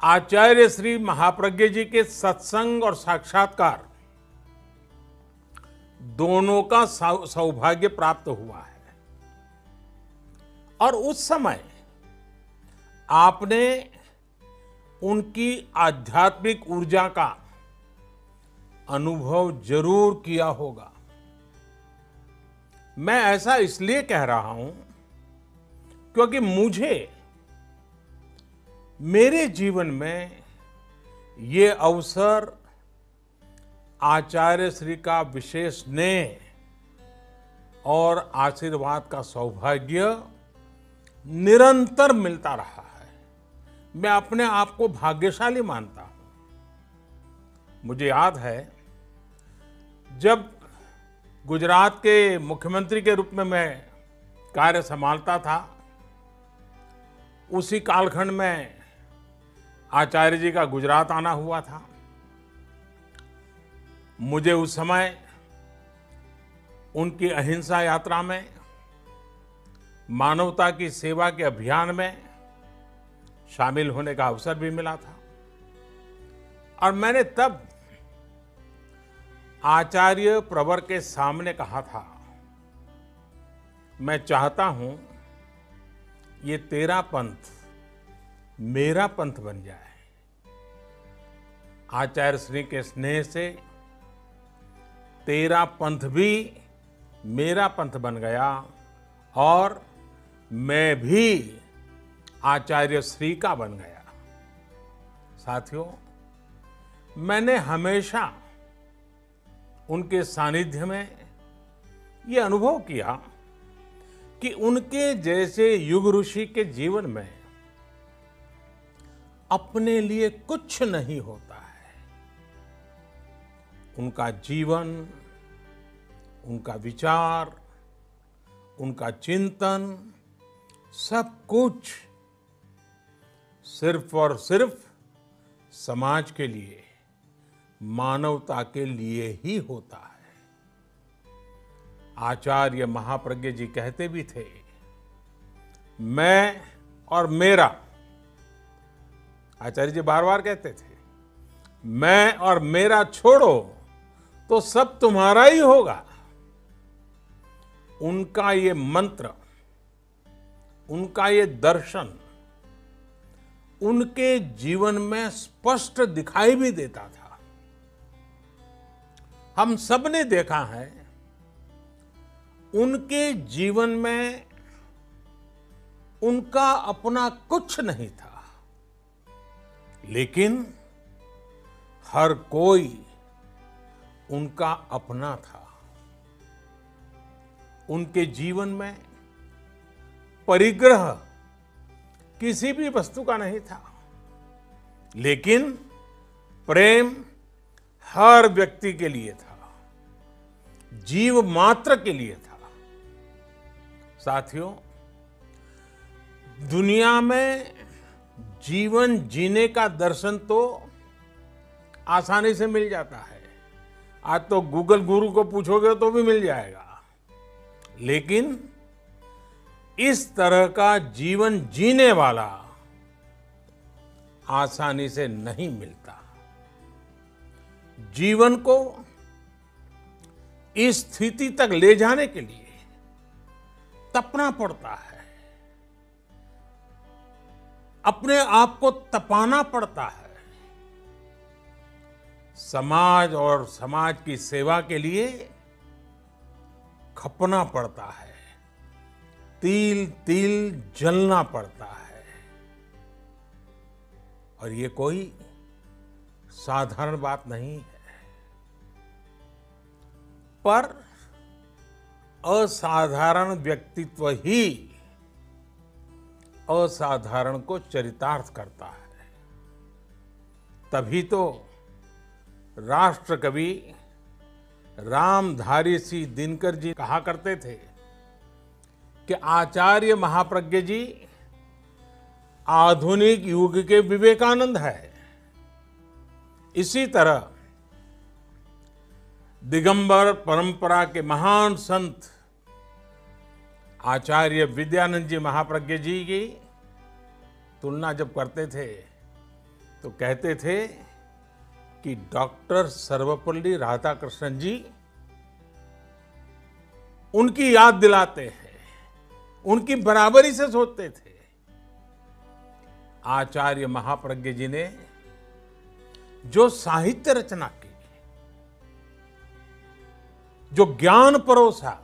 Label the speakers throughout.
Speaker 1: आचार्य श्री महाप्रज्ञ जी के सत्संग और साक्षात्कार दोनों का सौभाग्य प्राप्त हुआ है। और उस समय आपने उनकी आध्यात्मिक ऊर्जा का अनुभव जरूर किया होगा। मैं ऐसा इसलिए कह रहा हूं क्योंकि मुझे मेरे जीवन में ये अवसर आचार्य श्री का विशेष स्नेह और आशीर्वाद का सौभाग्य निरंतर मिलता रहा है। मैं अपने आप को भाग्यशाली मानता हूं। मुझे याद है जब गुजरात के मुख्यमंत्री के रूप में मैं कार्य संभालता था, उसी कालखंड में आचार्य जी का गुजरात आना हुआ था। मुझे उस समय उनकी अहिंसा यात्रा में, मानवता की सेवा के अभियान में शामिल होने का अवसर भी मिला था। और मैंने तब आचार्य प्रवर के सामने कहा था, मैं चाहता हूं ये तेरा पंथ मेरा पंथ बन जाए। आचार्य श्री के स्नेह से तेरा पंथ भी मेरा पंथ बन गया और मैं भी आचार्य श्री का बन गया। साथियों, मैंने हमेशा उनके सानिध्य में ये अनुभव किया कि उनके जैसे युग ऋषि के जीवन में अपने लिए कुछ नहीं होता है। उनका जीवन, उनका विचार, उनका चिंतन, सब कुछ सिर्फ और सिर्फ समाज के लिए, मानवता के लिए ही होता है। आचार्य महाप्रज्ञ जी कहते भी थे, मैं और मेरा। आचार्य जी बार बार कहते थे, मैं और मेरा छोड़ो तो सब तुम्हारा ही होगा। उनका ये मंत्र, उनका ये दर्शन उनके जीवन में स्पष्ट दिखाई भी देता था। हम सब ने देखा है, उनके जीवन में उनका अपना कुछ नहीं था, लेकिन हर कोई उनका अपना था। उनके जीवन में परिग्रह किसी भी वस्तु का नहीं था, लेकिन प्रेम हर व्यक्ति के लिए था, जीव मात्र के लिए था। साथियों, दुनिया में जीवन जीने का दर्शन तो आसानी से मिल जाता है। आज तो गूगल गुरु को पूछोगे तो भी मिल जाएगा, लेकिन इस तरह का जीवन जीने वाला आसानी से नहीं मिलता। जीवन को इस स्थिति तक ले जाने के लिए तपना पड़ता है, अपने आप को तपाना पड़ता है। समाज और समाज की सेवा के लिए खपना पड़ता है, तिल तिल जलना पड़ता है। और ये कोई साधारण बात नहीं है। पर असाधारण व्यक्तित्व ही असाधारण को चरितार्थ करता है। तभी तो राष्ट्र कवि रामधारी सिंह दिनकर जी कहा करते थे कि आचार्य महाप्रज्ञ जी आधुनिक युग के विवेकानंद है। इसी तरह दिगंबर परंपरा के महान संत आचार्य विद्यानंद जी महाप्रज्ञ जी की तुलना जब करते थे तो कहते थे कि डॉक्टर सर्वपल्ली राधाकृष्णन जी उनकी याद दिलाते हैं, उनकी बराबरी से सोचते थे। आचार्य महाप्रज्ञ जी ने जो साहित्य रचना की, जो ज्ञान परोसा,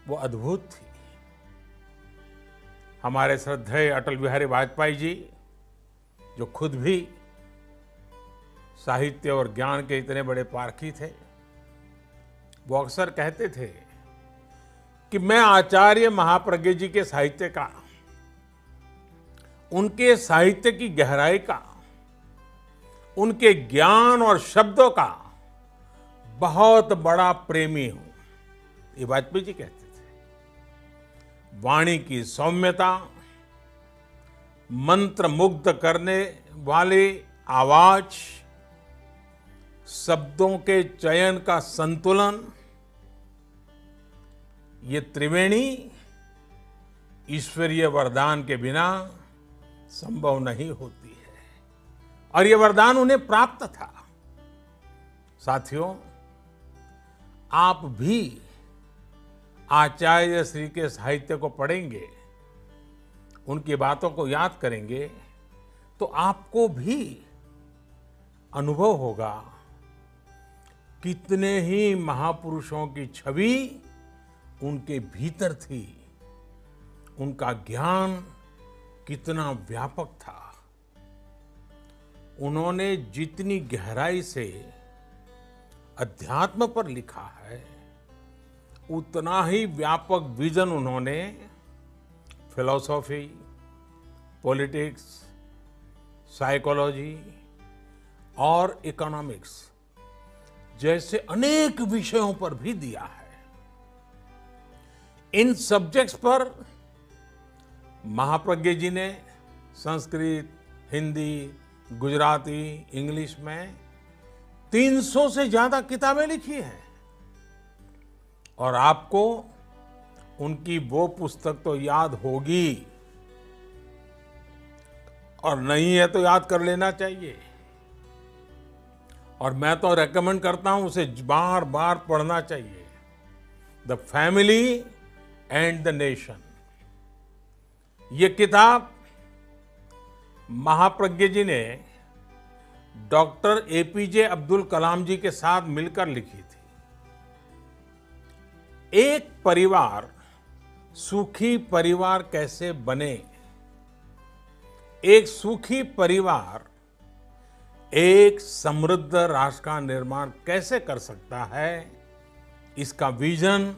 Speaker 1: वो अद्भुत थी। हमारे श्रद्धेय अटल बिहारी वाजपेयी जी, जो खुद भी साहित्य और ज्ञान के इतने बड़े पारखी थे, वो अक्सर कहते थे कि मैं आचार्य महाप्रज्ञ जी के साहित्य का, उनके साहित्य की गहराई का, उनके ज्ञान और शब्दों का बहुत बड़ा प्रेमी हूं, ये वाजपेयी जी कहते थे। वाणी की सौम्यता, मंत्र मुग्ध करने वाली आवाज, शब्दों के चयन का संतुलन, ये त्रिवेणी ईश्वरीय वरदान के बिना संभव नहीं होती है, और ये वरदान उन्हें प्राप्त था। साथियों, आप भी आचार्य श्री के साहित्य को पढ़ेंगे, उनकी बातों को याद करेंगे, तो आपको भी अनुभव होगा कितने ही महापुरुषों की छवि उनके भीतर थी, उनका ज्ञान कितना व्यापक था। उन्होंने जितनी गहराई से अध्यात्म पर लिखा है, उतना ही व्यापक विजन उन्होंने फिलॉसफी, पॉलिटिक्स, साइकोलॉजी और इकोनॉमिक्स जैसे अनेक विषयों पर भी दिया है। इन सब्जेक्ट्स पर महाप्रज्ञ जी ने संस्कृत, हिंदी, गुजराती, इंग्लिश में 300 से ज्यादा किताबें लिखी हैं, और आपको उनकी वो पुस्तक तो याद होगी, और नहीं है तो याद कर लेना चाहिए। और मैं तो रेकमेंड करता हूं उसे बार बार पढ़ना चाहिए। The family and the nation, ये किताब महाप्रज्ञ जी ने डॉक्टर एपीजे अब्दुल कलाम जी के साथ मिलकर लिखी थी। एक परिवार सुखी परिवार कैसे बने, एक सुखी परिवार एक समृद्ध राष्ट्र का निर्माण कैसे कर सकता है, इसका विजन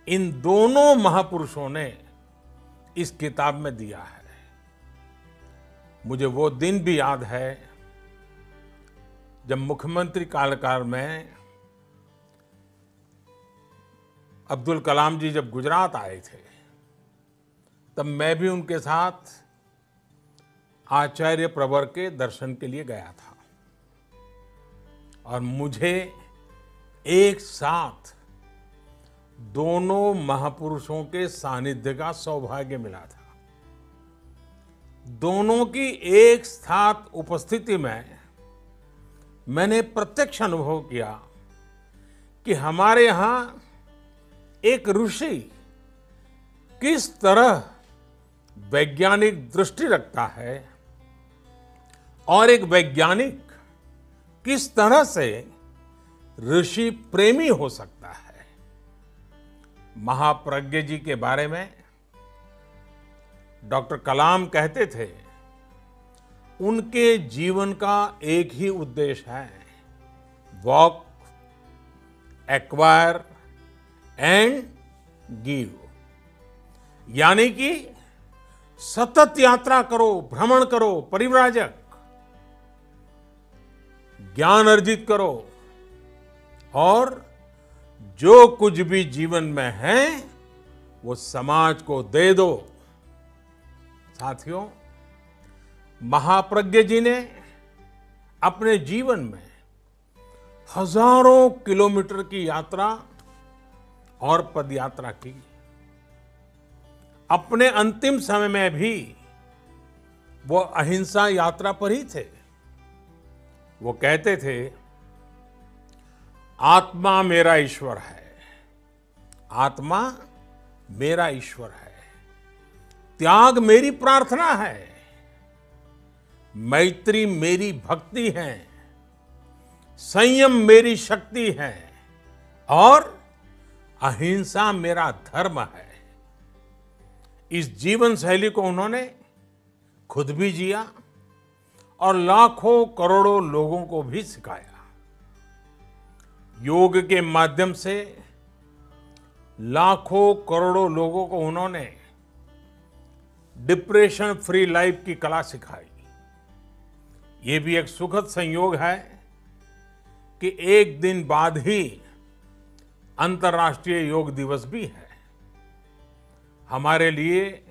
Speaker 1: इन दोनों महापुरुषों ने इस किताब में दिया है। मुझे वो दिन भी याद है जब मुख्यमंत्री कार्यकाल में अब्दुल कलाम जी जब गुजरात आए थे, तब मैं भी उनके साथ आचार्य प्रवर के दर्शन के लिए गया था, और मुझे एक साथ दोनों महापुरुषों के सानिध्य का सौभाग्य मिला था। दोनों की एक साथ उपस्थिति में मैंने प्रत्यक्ष अनुभव किया कि हमारे यहाँ एक ऋषि किस तरह वैज्ञानिक दृष्टि रखता है, और एक वैज्ञानिक किस तरह से ऋषि प्रेमी हो सकता है। महाप्रज्ञ जी के बारे में डॉक्टर कलाम कहते थे, उनके जीवन का एक ही उद्देश्य है, वॉक, एक्वायर एंड गिव, यानी कि सतत यात्रा करो, भ्रमण करो, परिव्राजक, ज्ञान अर्जित करो, और जो कुछ भी जीवन में है वो समाज को दे दो। साथियों, महाप्रज्ञ जी ने अपने जीवन में हजारों किलोमीटर की यात्रा और पदयात्रा की। अपने अंतिम समय में भी वो अहिंसा यात्रा पर ही थे। वो कहते थे, आत्मा मेरा ईश्वर है, आत्मा मेरा ईश्वर है, त्याग मेरी प्रार्थना है, मैत्री मेरी भक्ति है, संयम मेरी शक्ति है और अहिंसा मेरा धर्म है। इस जीवन शैली को उन्होंने खुद भी जिया और लाखों करोड़ों लोगों को भी सिखाया। योग के माध्यम से लाखों करोड़ों लोगों को उन्होंने डिप्रेशन फ्री लाइफ की कला सिखाई। ये भी एक सुखद संयोग है कि एक दिन बाद ही अंतर्राष्ट्रीय योग दिवस भी है। हमारे लिए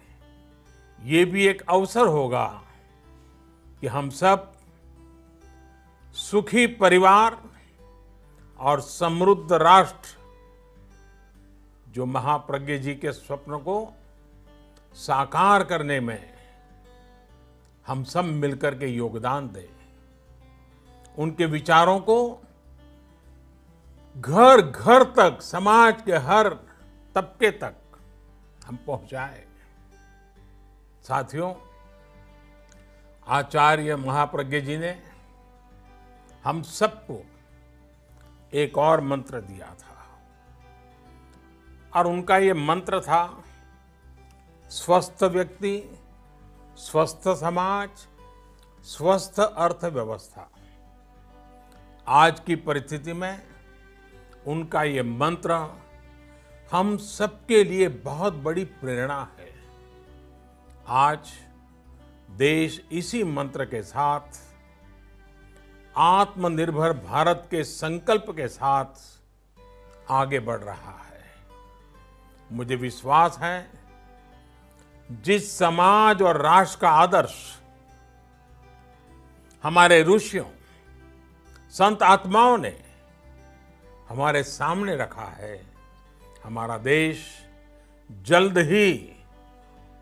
Speaker 1: ये भी एक अवसर होगा कि हम सब सुखी परिवार और समृद्ध राष्ट्र, जो महाप्रज्ञ जी के स्वप्न को साकार करने में हम सब मिलकर के योगदान दें, उनके विचारों को घर घर तक, समाज के हर तबके तक हम पहुंचाएं। साथियों, आचार्य महाप्रज्ञ जी ने हम सबको एक और मंत्र दिया था और उनका ये मंत्र था, स्वस्थ व्यक्ति, स्वस्थ समाज, स्वस्थ अर्थव्यवस्था। आज की परिस्थिति में उनका ये मंत्र हम सबके लिए बहुत बड़ी प्रेरणा है। आज देश इसी मंत्र के साथ, आत्मनिर्भर भारत के संकल्प के साथ आगे बढ़ रहा है। मुझे विश्वास है, जिस समाज और राष्ट्र का आदर्श हमारे ऋषियों, संत आत्माओं ने हमारे सामने रखा है, हमारा देश जल्द ही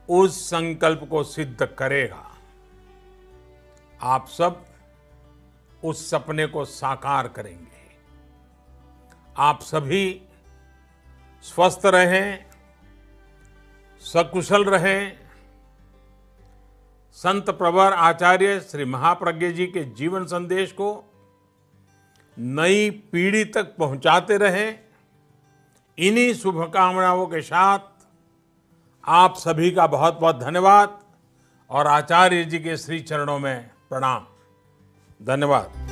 Speaker 1: उस संकल्प को सिद्ध करेगा। आप सब उस सपने को साकार करेंगे। आप सभी स्वस्थ रहें, सकुशल रहें। संत प्रवर आचार्य श्री महाप्रज्ञ जी के जीवन संदेश को नई पीढ़ी तक पहुंचाते रहें। इन्हीं शुभकामनाओं के साथ आप सभी का बहुत बहुत धन्यवाद और आचार्य जी के श्री चरणों में प्रणाम। धन्यवाद।